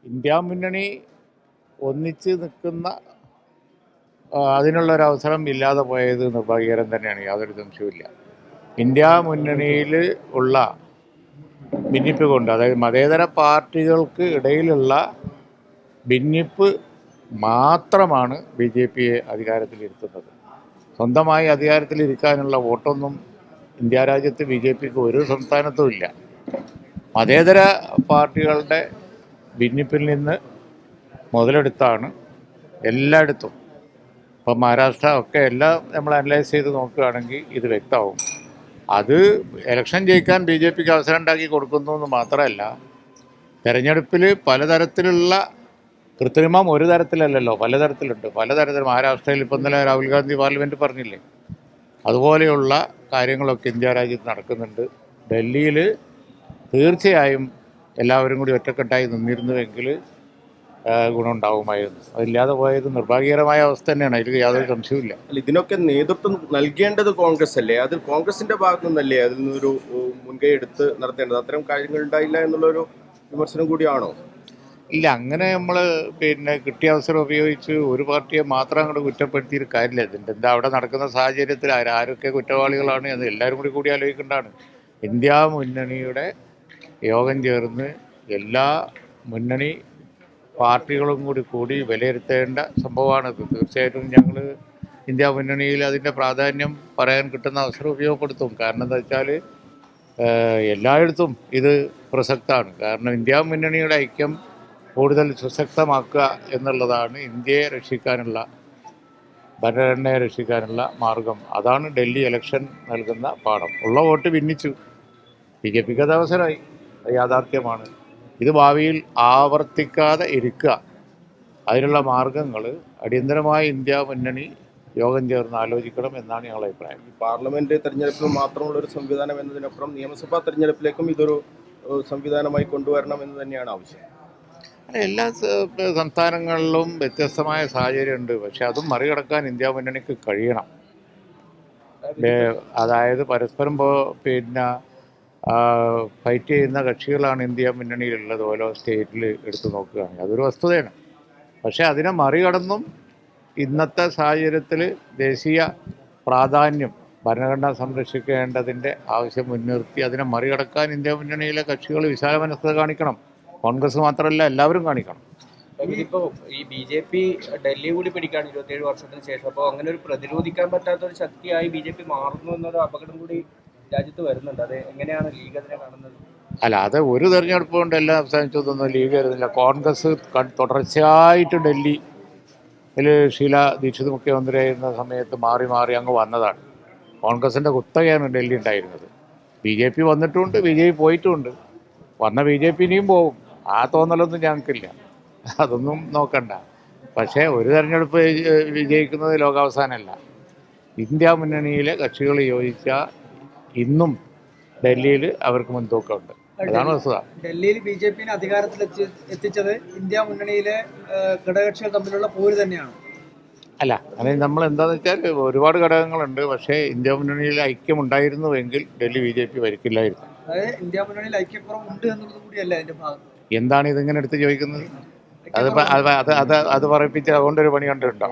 India മുന്നണി ഒന്നിച്ച് നിൽക്കുന്ന അതിനുള്ളൊരവസരം ഇല്ലാതെ പോയത് നിർഭാഗ്യകരം തന്നെയാണ്, യാതൊരു സംശയവുമില്ല. ഇന്ത്യ മുന്നണിയിൽ ഉള്ള ഭിന്നിപ്പ് കൊണ്ട്, അതായത് മതേതര പാർട്ടികൾക്ക് ഇടയിലുള്ള ഭിന്നിപ്പ് മാത്രമാണ് ബി ജെ പിയെ അധികാരത്തിലിരുത്തുന്നത്. സ്വന്തമായി അധികാരത്തിലിരിക്കാനുള്ള വോട്ടൊന്നും ഇന്ത്യ രാജ്യത്ത് ബി ജെ പിക്ക് ഒരു സംസ്ഥാനത്തും ഇല്ല. മതേതര പാർട്ടികളുടെ ഭിന്നിപ്പിൽ നിന്ന് മുതലെടുത്താണ് എല്ലായിടത്തും. ഇപ്പം മഹാരാഷ്ട്ര ഒക്കെ എല്ലാം നമ്മൾ അനലൈസ് ചെയ്ത് നോക്കുകയാണെങ്കിൽ ഇത് വ്യക്തമാവും. അത് ഇലക്ഷൻ ജയിക്കാൻ ബി ജെ പിക്ക് അവസരം ഉണ്ടാക്കി കൊടുക്കുന്നു എന്ന് മാത്രമല്ല, തെരഞ്ഞെടുപ്പിൽ പലതരത്തിലുള്ള കൃത്രിമം ഒരു തരത്തിലല്ലല്ലോ, പലതരത്തിലുണ്ട്. പലതരത്തിൽ മഹാരാഷ്ട്രയിൽ ഇപ്പം ഇന്നലെ രാഹുൽ ഗാന്ധി പാർലമെൻറ്റ് പറഞ്ഞില്ലേ, അതുപോലെയുള്ള കാര്യങ്ങളൊക്കെ ഇന്ത്യ രാജ്യത്ത് നടക്കുന്നുണ്ട്. ഡൽഹിയിൽ തീർച്ചയായും എല്ലാവരും കൂടി ഒറ്റക്കെട്ടായി നിന്നിരുന്നുവെങ്കിൽ ഗുണമുണ്ടാകുമായിരുന്നു. അതില്ലാതെ പോയത് നിർഭാഗ്യകരമായ അവസ്ഥ തന്നെയാണ്, അതിൽ യാതൊരു സംശയവുമില്ല. ഇതിനൊക്കെ നേതൃത്വം നൽകേണ്ടത് കോൺഗ്രസ് അല്ലേ? അത് കോൺഗ്രസിന്റെ ഭാഗത്തു നിന്നല്ലേ അതിൽ നിന്നൊരു മുൻകൈ എടുത്ത് നടത്തേണ്ടത്? അത്തരം കാര്യങ്ങൾ ഉണ്ടായില്ല എന്നുള്ളൊരു വിമർശനം കൂടിയാണോ? ഇല്ല, അങ്ങനെ നമ്മൾ കിട്ടിയ അവസരം ഉപയോഗിച്ച് ഒരു പാർട്ടിയെ മാത്രം അങ്ങോട്ട് കുറ്റപ്പെടുത്തിയിട്ട് കാര്യമില്ല. ഇതിൻ്റെ എന്താ അവിടെ നടക്കുന്ന സാഹചര്യത്തിൽ ആരൊക്കെ കുറ്റവാളികളാണ് എന്ന് എല്ലാവരും കൂടി ആലോചിക്കേണ്ടതാണ്. ഇന്ത്യ മുന്നണിയുടെ യോഗം ചേർന്ന് എല്ലാ മുന്നണി പാർട്ടികളും കൂടി വിലയിരുത്തേണ്ട സംഭവമാണിത്. തീർച്ചയായിട്ടും ഞങ്ങൾ ഇന്ത്യ മുന്നണിയിൽ അതിൻ്റെ പ്രാധാന്യം പറയാൻ കിട്ടുന്ന അവസരം ഉപയോഗപ്പെടുത്തും. കാരണം എന്താ വെച്ചാൽ എല്ലായിടത്തും ഇത് പ്രസക്തമാണ്. കാരണം ഇന്ത്യ മുന്നണിയുടെ ഐക്യം കൂടുതൽ സുശക്തമാക്കുക എന്നുള്ളതാണ് ഇന്ത്യയെ രക്ഷിക്കാനുള്ള, ഭരണഘടനയെ രക്ഷിക്കാനുള്ള മാർഗം. അതാണ് ഡൽഹി ഇലക്ഷൻ നൽകുന്ന പാഠം. ഉള്ള വോട്ട് ഭിന്നിച്ചു, ബി ജെ പിക്ക് അത് അവസരമായി, അത് യാഥാർത്ഥ്യമാണ്. ഇത് ഭാവിയിൽ ആവർത്തിക്കാതെ ഇരിക്കുക, അതിനുള്ള മാർഗങ്ങൾ അടിയന്തരമായി ഇന്ത്യ മുന്നണി യോഗം ചേർന്ന് ആലോചിക്കണം എന്നാണ് ഞങ്ങളുടെ അഭിപ്രായം. പാർലമെന്റ് തെരഞ്ഞെടുപ്പിൽ മാത്രമുള്ള ഒരു സംവിധാനം എന്നതിനപ്പുറം നിയമസഭാ തെരഞ്ഞെടുപ്പിലേക്കും ഇതൊരു സംവിധാനമായി കൊണ്ടുവരണം എന്ന് തന്നെയാണ് ആവശ്യം. എല്ലാ സംസ്ഥാനങ്ങളിലും വ്യത്യസ്തമായ സാഹചര്യമുണ്ട്. പക്ഷെ അതും മറികടക്കാൻ ഇന്ത്യ മുന്നണിക്ക് കഴിയണം. അതായത് പരസ്പരം ഫൈറ്റ് ചെയ്യുന്ന കക്ഷികളാണ് ഇന്ത്യ മുന്നണിയിലുള്ളത്. ഓരോ സ്റ്റേറ്റിൽ എടുത്തു നോക്കുകയാണെങ്കിൽ അതൊരു വസ്തുതയാണ്. പക്ഷേ അതിനെ മറികടന്നും ഇന്നത്തെ സാഹചര്യത്തിൽ ദേശീയ പ്രാധാന്യം, ഭരണഘടന സംരക്ഷിക്കേണ്ടതിൻ്റെ ആവശ്യം മുൻനിർത്തി അതിനെ മറികടക്കാൻ ഇന്ത്യ മുന്നണിയിലെ കക്ഷികൾ വിശാല മനസ്സത കാണിക്കണം. കോൺഗ്രസ് മാത്രമല്ല, എല്ലാവരും കാണിക്കണം. ഇതിപ്പോൾ ഈ ബി ജെ പി ഡൽഹി കൂടി പിടിക്കുകയാണ് 27 വർഷത്തിന് ശേഷം. അപ്പോൾ അങ്ങനെ ഒരു പ്രതിരോധിക്കാൻ പറ്റാത്തൊരു ശക്തിയായി ബി ജെ പി മാറുന്നു എന്നൊരു അപകടം കൂടി രാജ്യത്ത് വരുന്നുണ്ട്. അത് എങ്ങനെയാണ് ലീഗ് അതിനെ കാണുന്നത്? അല്ല, അത് ഒരു തെരഞ്ഞെടുപ്പ് കൊണ്ട് എല്ലാം അവസാനിച്ചതൊന്നും ലീഗ് വരുന്നില്ല. കോൺഗ്രസ് തുടർച്ചയായിട്ട് ഡൽഹിയിൽ ഷീല ദീക്ഷിത് മുഖ്യമന്ത്രിയായിരുന്ന സമയത്ത് മാറി അങ്ങ് വന്നതാണ്. കോൺഗ്രസിൻ്റെ കുത്തകയാണ് ഡൽഹി ഉണ്ടായിരുന്നത്. ബി ജെ പി വന്നിട്ടുമുണ്ട്, ബി ജെ പി പോയിട്ടുമുണ്ട്. വന്ന ബി ജെ പി ഇനിയും പോകും. ആ തോന്നലൊന്നും ഞങ്ങൾക്കില്ല, അതൊന്നും നോക്കണ്ട. പക്ഷേ ഒരു തെരഞ്ഞെടുപ്പ് വിജയിക്കുന്നത് ലോകാവസാനമല്ല. ഇന്ത്യ മുന്നണിയിലെ കക്ഷികൾ യോജിച്ചാൽ ഇന്നും ഡൽഹിയിൽ അവർക്ക് മുൻതൂക്കമുണ്ട്. അതാണ് വസ്തുത. ഡൽഹിയിൽ ബി ജെ പിനെ അധികാരത്തിൽ എത്തിച്ചത് ഇന്ത്യ മുന്നണിയിലെ ഘടകകക്ഷികൾ തമ്മിലുള്ള പോര് തന്നെയാണ്. അല്ല, അങ്ങനെ നമ്മൾ എന്താണെന്ന് വെച്ചാൽ ഒരുപാട് ഘടകങ്ങളുണ്ട്. പക്ഷേ ഇന്ത്യ മുന്നണിയിൽ ഐക്യം ഉണ്ടായിരുന്നുവെങ്കിൽ ഡൽഹി ബി ജെ പി ഭരിക്കില്ലായിരുന്നു. അതായത് ഇന്ത്യ മുന്നണിയിൽ ഐക്യക്കുറവ് ഉണ്ട് എന്നുള്ളത് കൂടിയല്ല അതിന്റെ ഭാഗം. എന്താണ് ഇതിങ്ങനെ എടുത്ത് ചോദിക്കുന്നത്? അത് പറയിപ്പിച്ച് അതുകൊണ്ടൊരു പണി കണ്ടിട്ടുണ്ടോ?